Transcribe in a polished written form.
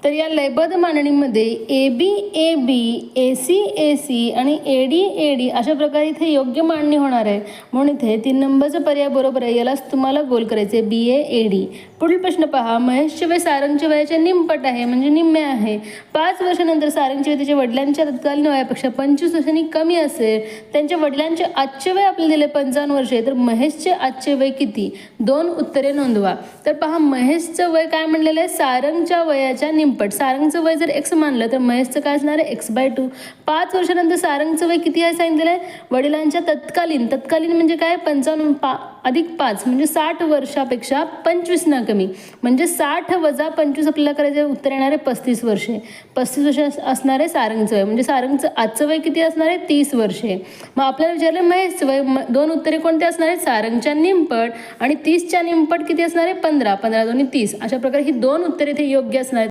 तर या लयबद्ध मांडणीमध्ये A B A B, A C A C आणि ए डी ए डी अशा प्रकारे इथे योग्य मांडणी होणार आहे. म्हणून इथे 3 नंबरचा पर्याय बरोबर आहे. यालाच तुम्हाला गोल करायचे बी ए ए डी. पुढील प्रश्न पहा. महेशचे वय सारंगच्या वयाच्या निमपट आहे म्हणजे निम्मे आहे. 5 वर्षानंतर सारंगचे वय त्याच्या वडिलांच्या तत्कालीन वयापेक्षा 25 वर्षांनी कमी असेल. त्यांच्या वडिलांचे आजचे वय आपल्याला दिले 55 वर्षे. तर महेशचे आजचे वय किती? 2 उत्तरे नोंदवा. तर पहा, महेशचं वय काय म्हणलेलं आहे? सारंगच्या वयाच्या निमपट. सारंगचं वय जर x मानलं तर महेशचं काय असणार आहे? x/2. 5 वर्षानंतर सारंगचं वय किती आहे सांगितलेलं आहे? वडिलांच्या तत्कालीन म्हणजे काय? 55 अधिक 5 म्हणजे 60 वर्षापेक्षा 25 ना कमी. म्हणजे 60 वजा 25 आपल्याला करायचं, उत्तर येणार आहे 35 वर्षे. 35 वर्ष असणार आहे सारंगचं वय. म्हणजे सारंगचं आजचं वय किती असणार आहे? 30 वर्षे. मग आपल्याला विचारलं महेशचं वय. 2 उत्तरे कोणते असणार आहेत? सारंगच्या निमपट आणि 30च्या निमपट किती असणार आहे? 15. 15 2 30. अशा प्रकारे ही 2 उत्तरे इथे योग्य असणार आहेत.